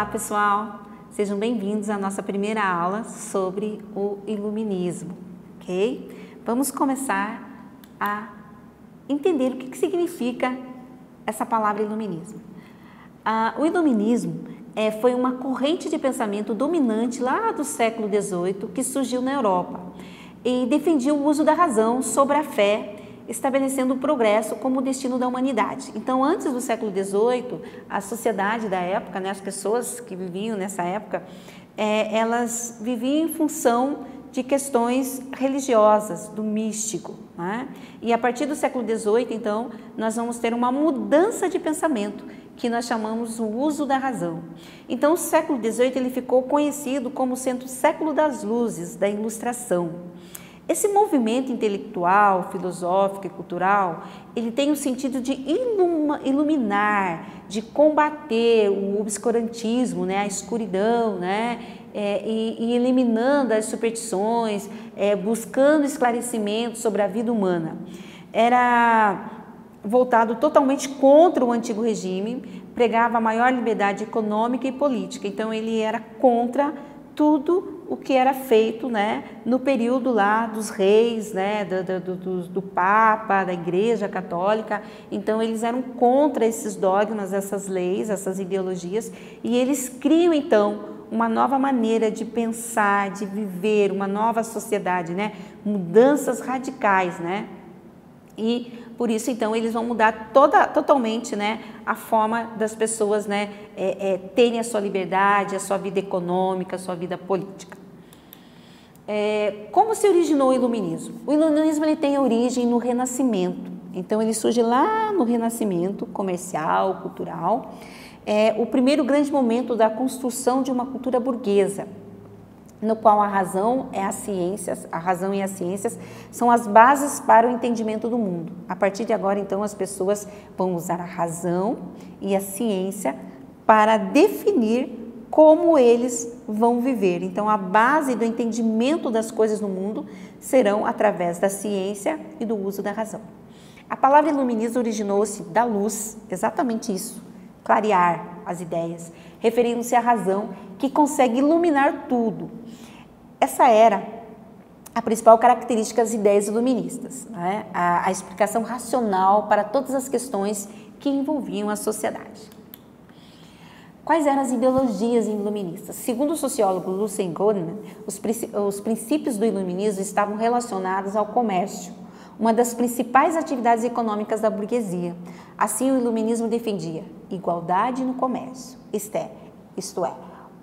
Olá, pessoal! Sejam bem-vindos à nossa primeira aula sobre o iluminismo, ok? Vamos começar a entender o que significa essa palavra iluminismo. O iluminismo foi uma corrente de pensamento dominante lá do século XVIII que surgiu na Europa e defendia o uso da razão sobre a fé, estabelecendo o progresso como o destino da humanidade. Então, antes do século XVIII, a sociedade da época, né, as pessoas que viviam nessa época, elas viviam em função de questões religiosas, do místico, né? E a partir do século XVIII, então, nós vamos ter uma mudança de pensamento, que nós chamamos o uso da razão. Então, o século XVIII ele ficou conhecido como sendo o século das luzes, da ilustração. Esse movimento intelectual, filosófico e cultural, ele tem o sentido de iluminar, de combater o obscurantismo, né, a escuridão, né, e eliminando as superstições, buscando esclarecimento sobre a vida humana. Era voltado totalmente contra o antigo regime, pregava a maior liberdade econômica e política, então ele era contra tudo o que era feito, né, no período lá dos reis, né, do Papa, da Igreja Católica. Então eles eram contra esses dogmas, essas leis, essas ideologias, e eles criam então uma nova maneira de pensar, de viver, uma nova sociedade, né, mudanças radicais, né, e por isso então eles vão mudar totalmente, né, a forma das pessoas, né, terem a sua liberdade, a sua vida econômica, a sua vida política. Como se originou o iluminismo? O iluminismo ele tem origem no Renascimento, então ele surge lá no Renascimento comercial, cultural, o primeiro grande momento da construção de uma cultura burguesa, no qual a razão e as ciências são as bases para o entendimento do mundo. A partir de agora, então, as pessoas vão usar a razão e a ciência para definir como eles vão viver. Então, a base do entendimento das coisas no mundo serão através da ciência e do uso da razão. A palavra iluminismo originou-se da luz, exatamente isso, clarear as ideias, referindo-se à razão que consegue iluminar tudo. Essa era a principal característica das ideias iluministas, né? A explicação racional para todas as questões que envolviam a sociedade. Quais eram as ideologias iluministas? Segundo o sociólogo Lucien Goldman, os princípios do iluminismo estavam relacionados ao comércio, uma das principais atividades econômicas da burguesia. Assim, o iluminismo defendia igualdade no comércio, isto é,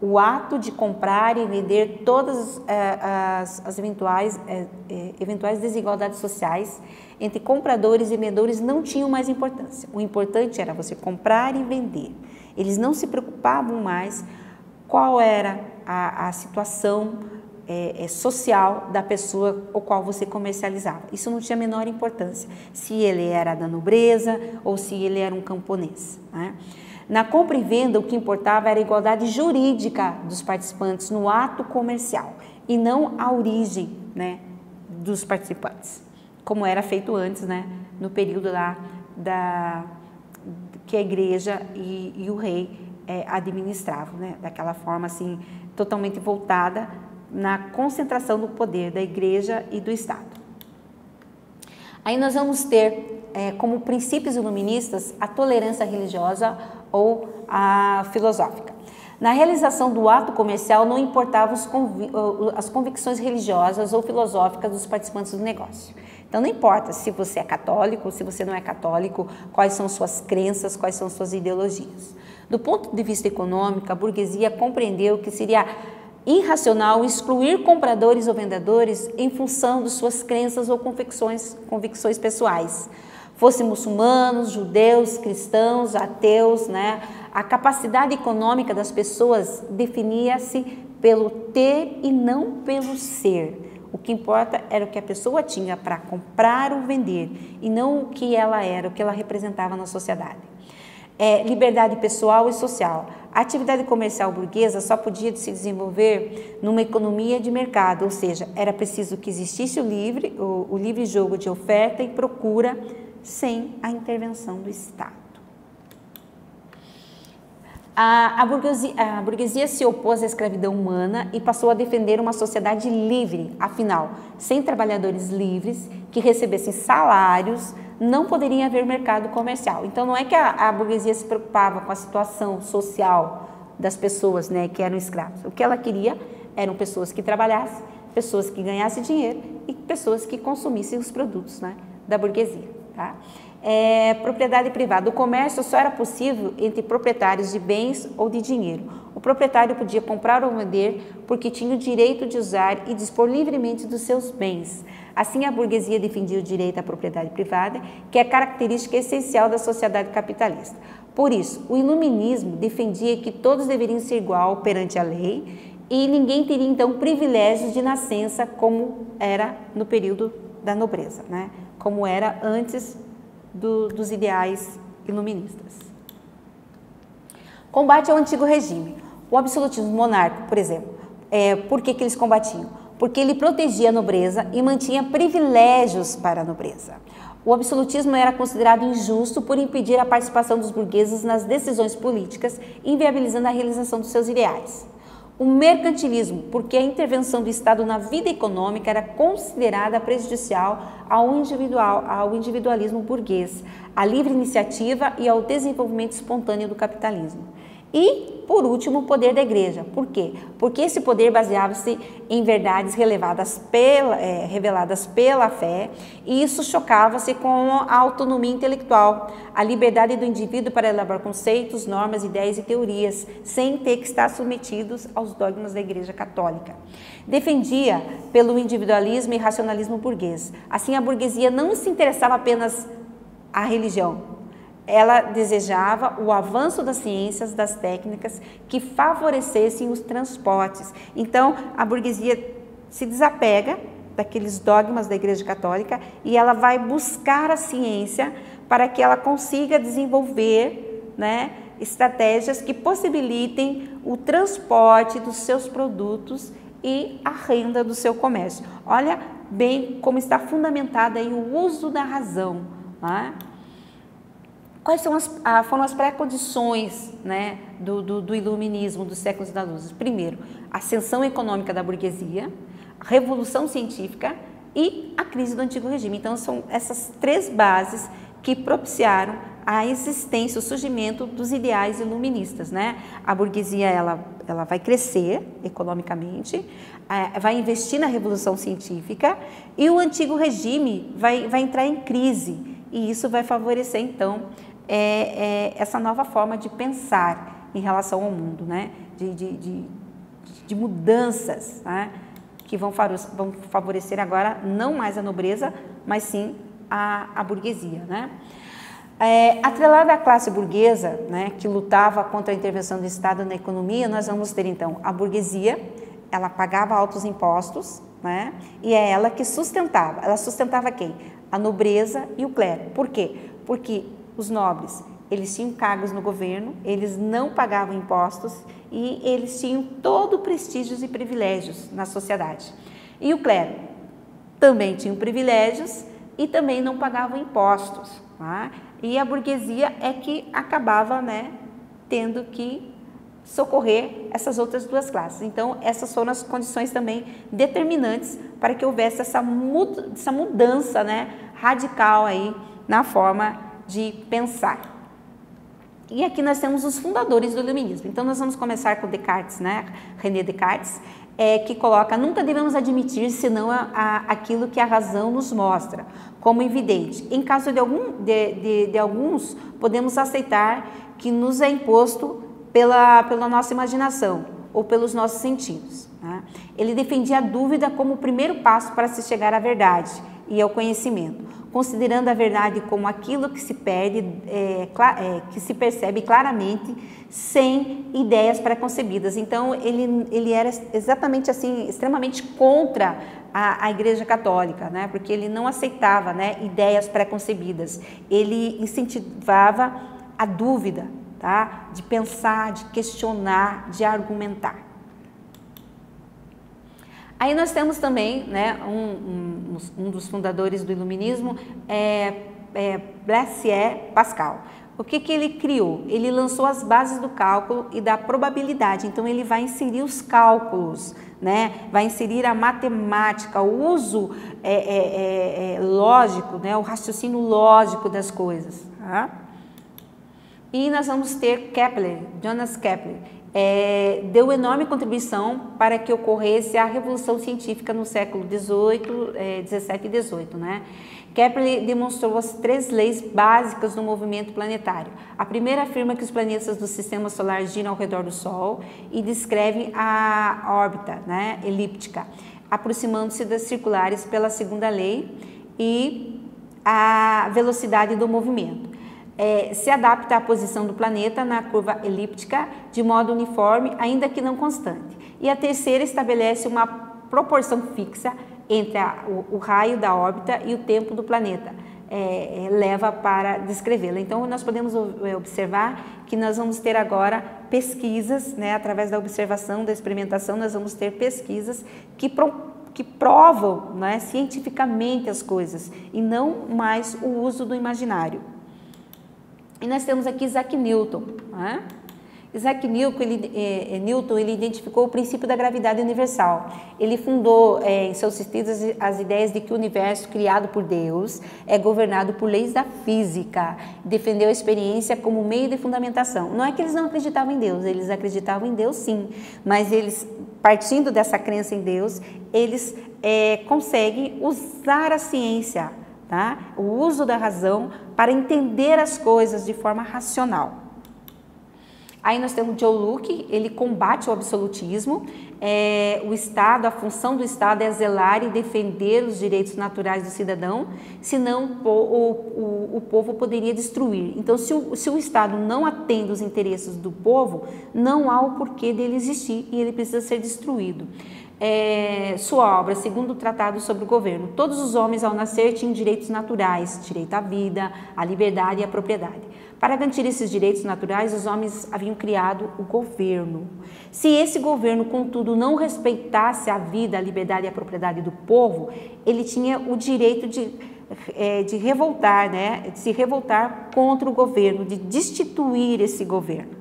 o ato de comprar e vender todas as eventuais desigualdades sociais entre compradores e vendedores não tinham mais importância. O importante era você comprar e vender. Eles não se preocupavam mais qual era a situação social da pessoa o qual você comercializava. Isso não tinha a menor importância, se ele era da nobreza ou se ele era um camponês, né? Na compra e venda, o que importava era a igualdade jurídica dos participantes no ato comercial e não a origem, né, dos participantes, como era feito antes, né, no período lá que a igreja e o rei administravam, né, daquela forma assim, totalmente voltada na concentração do poder da igreja e do Estado. Aí nós vamos ter como princípios iluministas a tolerância religiosa ou a filosófica. Na realização do ato comercial não importavam as convicções religiosas ou filosóficas dos participantes do negócio. Então não importa se você é católico, se você não é católico, quais são suas crenças, quais são suas ideologias. Do ponto de vista econômico, a burguesia compreendeu que seria irracional excluir compradores ou vendedores em função de suas crenças ou convicções pessoais. Fossem muçulmanos, judeus, cristãos, ateus, né? A capacidade econômica das pessoas definia-se pelo ter e não pelo ser. O que importa era o que a pessoa tinha para comprar ou vender e não o que ela era, o que ela representava na sociedade. Liberdade pessoal e social. A atividade comercial burguesa só podia se desenvolver numa economia de mercado, ou seja, era preciso que existisse o livre jogo de oferta e procura sem a intervenção do Estado. A burguesia se opôs à escravidão humana e passou a defender uma sociedade livre. Afinal, sem trabalhadores livres que recebessem salários, não poderia haver mercado comercial. Então, não é que a burguesia se preocupava com a situação social das pessoas, né, que eram escravos. O que ela queria eram pessoas que trabalhassem, pessoas que ganhassem dinheiro e pessoas que consumissem os produtos, né, da burguesia. Tá? Propriedade privada. O comércio só era possível entre proprietários de bens ou de dinheiro. O proprietário podia comprar ou vender porque tinha o direito de usar e dispor livremente dos seus bens. Assim, a burguesia defendia o direito à propriedade privada, que é característica essencial da sociedade capitalista. Por isso, o iluminismo defendia que todos deveriam ser igual perante a lei e ninguém teria, então, privilégios de nascença como era no período da nobreza, né? Como era antes dos ideais iluministas. Combate ao antigo regime. O absolutismo monárquico, por exemplo, por que eles combatiam? Porque ele protegia a nobreza e mantinha privilégios para a nobreza. O absolutismo era considerado injusto por impedir a participação dos burgueses nas decisões políticas, inviabilizando a realização dos seus ideais. O mercantilismo, porque a intervenção do Estado na vida econômica era considerada prejudicial ao individualismo burguês, à livre iniciativa e ao desenvolvimento espontâneo do capitalismo. E, por último, o poder da igreja. Por quê? Porque esse poder baseava-se em verdades reveladas pela fé, e isso chocava-se com a autonomia intelectual, a liberdade do indivíduo para elaborar conceitos, normas, ideias e teorias, sem ter que estar submetidos aos dogmas da Igreja Católica. Defendia pelo individualismo e racionalismo burguês. Assim, a burguesia não se interessava apenas à religião. Ela desejava o avanço das ciências, das técnicas que favorecessem os transportes. Então, a burguesia se desapega daqueles dogmas da Igreja Católica e ela vai buscar a ciência para que ela consiga desenvolver, né, estratégias que possibilitem o transporte dos seus produtos e a renda do seu comércio. Olha bem como está fundamentada aí o uso da razão, né? Quais foram as pré-condições, né, do iluminismo, dos séculos da luz? Primeiro, a ascensão econômica da burguesia, a revolução científica e a crise do antigo regime. Então, são essas três bases que propiciaram a existência, o surgimento dos ideais iluministas, né? A burguesia, ela vai crescer economicamente, vai investir na revolução científica e o antigo regime vai entrar em crise e isso vai favorecer, então, essa nova forma de pensar em relação ao mundo, né? De mudanças, né? Que vão favorecer agora não mais a nobreza, mas sim a burguesia, né? Atrelada à classe burguesa, né, que lutava contra a intervenção do Estado na economia, nós vamos ter então a burguesia, ela pagava altos impostos, né, e é ela que sustentava. Ela sustentava quem? A nobreza e o clero. Por quê? Porque os nobres, eles tinham cargos no governo, eles não pagavam impostos e eles tinham todo o prestígios e privilégios na sociedade. E o clero também tinha privilégios e também não pagavam impostos, tá? E a burguesia é que acabava, né, tendo que socorrer essas outras duas classes. Então, essas foram as condições também determinantes para que houvesse essa mudança, né, radical aí na forma de pensar. E aqui nós temos os fundadores do iluminismo. Então, nós vamos começar com Descartes, né, René Descartes, que coloca: nunca devemos admitir senão aquilo que a razão nos mostra como evidente. Em caso de alguns, podemos aceitar que nos é imposto pela nossa imaginação ou pelos nossos sentidos, né? Ele defendia a dúvida como o primeiro passo para se chegar à verdade e ao conhecimento, considerando a verdade como aquilo que se que se percebe claramente, sem ideias preconcebidas. Então, ele era exatamente assim, extremamente contra a Igreja Católica, né? Porque ele não aceitava, né, ideias preconcebidas. Ele incentivava a dúvida, tá? De pensar, de questionar, de argumentar. Aí nós temos também, né, um dos fundadores do iluminismo, Blaise Pascal. O que ele criou? Ele lançou as bases do cálculo e da probabilidade. Então, ele vai inserir os cálculos, né? Vai inserir a matemática, o uso lógico, né? O raciocínio lógico das coisas. Tá? E nós vamos ter Kepler, Johannes Kepler. Deu enorme contribuição para que ocorresse a revolução científica no século XVIII, XVII e XVIII, né? Kepler demonstrou as 3 leis básicas do movimento planetário. A primeira afirma que os planetas do sistema solar giram ao redor do Sol e descreve a órbita, né, elíptica, aproximando-se das circulares pela segunda lei e a velocidade do movimento. Se adapta à posição do planeta na curva elíptica de modo uniforme, ainda que não constante. E a terceira estabelece uma proporção fixa entre o raio da órbita e o tempo do planeta, leva para descrevê-la. Então, nós podemos observar que nós vamos ter agora pesquisas, né, através da observação, da experimentação, nós vamos ter pesquisas que provam, né, cientificamente as coisas e não mais o uso do imaginário. E nós temos aqui Isaac Newton. Né? Isaac Newton ele identificou o princípio da gravidade universal. Ele fundou em seus escritos as ideias de que o universo criado por Deus é governado por leis da física. Defendeu a experiência como meio de fundamentação. Não é que eles não acreditavam em Deus, eles acreditavam em Deus sim, mas eles, partindo dessa crença em Deus, eles conseguem usar a ciência, tá? O uso da razão para entender as coisas de forma racional. Aí nós temos John Locke, ele combate o absolutismo, o Estado, a função do Estado é zelar e defender os direitos naturais do cidadão, senão o povo poderia destruir. Então, se o Estado não atende os interesses do povo, não há o porquê dele existir e ele precisa ser destruído. Sua obra, segundo o Tratado sobre o Governo, todos os homens ao nascer tinham direitos naturais, direito à vida, à liberdade e à propriedade. Para garantir esses direitos naturais, os homens haviam criado o governo. Se esse governo, contudo, não respeitasse a vida, a liberdade e a propriedade do povo, ele tinha o direito de revoltar, né? De se revoltar contra o governo, de destituir esse governo.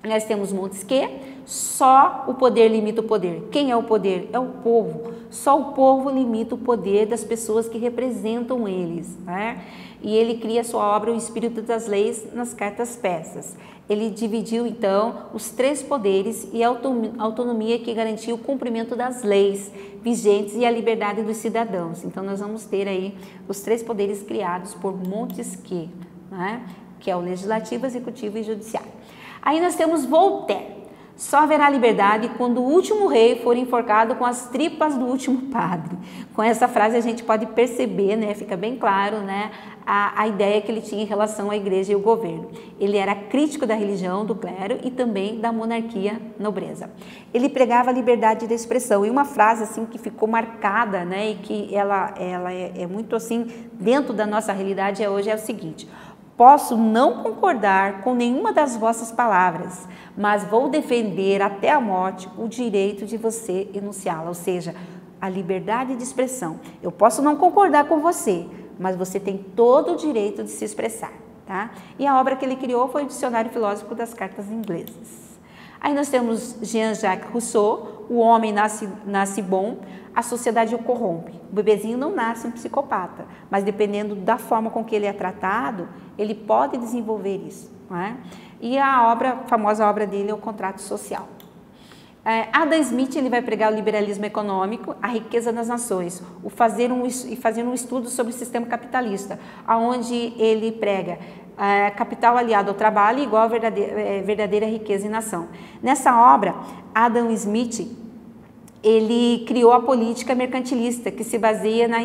Nós temos Montesquieu, só o poder limita o poder. Quem é o poder? É o povo. Só o povo limita o poder das pessoas que representam eles, né? E ele cria sua obra O Espírito das Leis nas Cartas Persas. Ele dividiu, então, os 3 poderes e a autonomia que garantia o cumprimento das leis vigentes e a liberdade dos cidadãos. Então, nós vamos ter aí os 3 poderes criados por Montesquieu, né? Que é o legislativo, executivo e judiciário. Aí nós temos Voltaire. Só haverá liberdade quando o último rei for enforcado com as tripas do último padre. Com essa frase a gente pode perceber, né, fica bem claro, né, a ideia que ele tinha em relação à igreja e o governo. Ele era crítico da religião, do clero e também da monarquia nobreza. Ele pregava a liberdade de expressão e uma frase assim que ficou marcada, né, e que ela é muito assim dentro da nossa realidade hoje é o seguinte: posso não concordar com nenhuma das vossas palavras, mas vou defender até a morte o direito de você enunciá-la, ou seja, a liberdade de expressão. Eu posso não concordar com você, mas você tem todo o direito de se expressar, tá? E a obra que ele criou foi o Dicionário Filosófico das Cartas Inglesas. Aí nós temos Jean-Jacques Rousseau, o homem nasce bom, a sociedade o corrompe. O bebezinho não nasce um psicopata, mas dependendo da forma com que ele é tratado, ele pode desenvolver isso, não é? E a famosa obra dele é o Contrato Social. Adam Smith ele vai pregar o liberalismo econômico, a riqueza das nações, fazer um estudo sobre o sistema capitalista, onde ele prega capital aliado ao trabalho igual a verdadeira riqueza e nação. Nessa obra, Adam Smith ele criou a política mercantilista, que se baseia na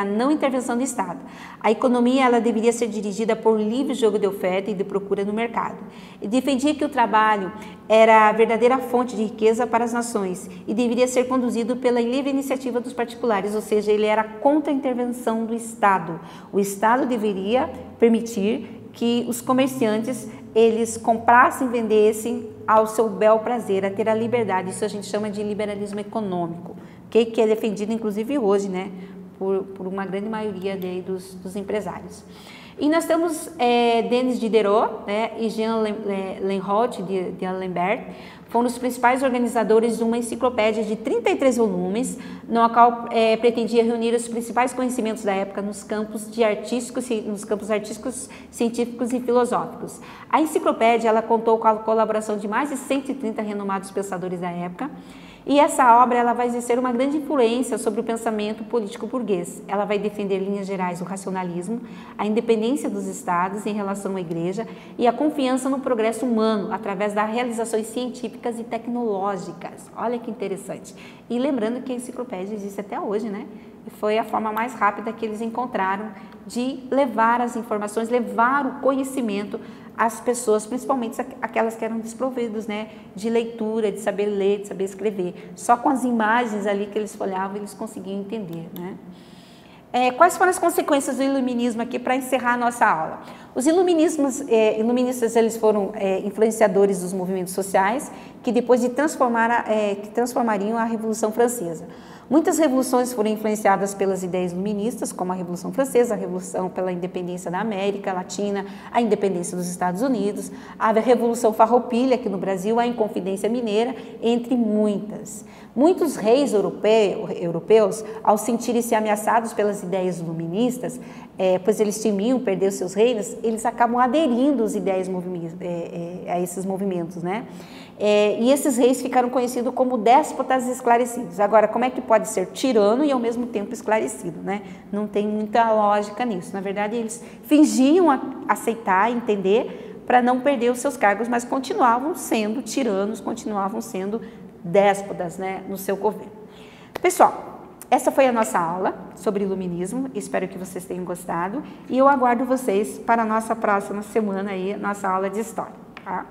não intervenção do Estado. A economia ela deveria ser dirigida por livre jogo de oferta e de procura no mercado. Ele defendia que o trabalho era a verdadeira fonte de riqueza para as nações e deveria ser conduzido pela livre iniciativa dos particulares, ou seja, ele era contra a intervenção do Estado. O Estado deveria permitir que os comerciantes eles comprassem e vendessem ao seu bel prazer, a ter a liberdade. Isso a gente chama de liberalismo econômico, que é defendido inclusive hoje, né, por uma grande maioria dos empresários. E nós temos Denis Diderot, né, e Jean Leonhardt de D'Alembert, foram os principais organizadores de uma enciclopédia de 33 volumes, no qual pretendia reunir os principais conhecimentos da época nos campos artísticos, científicos e filosóficos. A enciclopédia ela contou com a colaboração de mais de 130 renomados pensadores da época, e essa obra ela vai exercer uma grande influência sobre o pensamento político burguês. Ela vai defender, em linhas gerais, o racionalismo, a independência dos estados em relação à igreja e a confiança no progresso humano através das realizações científicas e tecnológicas. Olha que interessante. E lembrando que a enciclopédia existe até hoje, né? E foi a forma mais rápida que eles encontraram de levar as informações, levar o conhecimento às pessoas, principalmente aquelas que eram desprovidas, né, de leitura, de saber ler, de saber escrever. Só com as imagens ali que eles folhavam, eles conseguiam entender, né? Quais foram as consequências do iluminismo aqui para encerrar a nossa aula? Os iluministas eles foram influenciadores dos movimentos sociais que depois transformariam a Revolução Francesa. Muitas revoluções foram influenciadas pelas ideias iluministas, como a Revolução Francesa, a Revolução pela Independência da América Latina, a Independência dos Estados Unidos, a Revolução Farroupilha aqui no Brasil, a Inconfidência Mineira, entre muitas. Muitos reis europeus, ao sentirem-se ameaçados pelas ideias iluministas, pois eles temiam perder os seus reinos, eles acabam aderindo às ideias a esses movimentos, né? E esses reis ficaram conhecidos como déspotas esclarecidos. Agora, como é que pode ser tirano e ao mesmo tempo esclarecido, né? Não tem muita lógica nisso. Na verdade, eles fingiam aceitar, entender, para não perder os seus cargos, mas continuavam sendo tiranos, continuavam sendo déspotas, né, no seu governo. Pessoal, essa foi a nossa aula sobre iluminismo, espero que vocês tenham gostado e eu aguardo vocês para a nossa próxima semana aí, nossa aula de história, tá?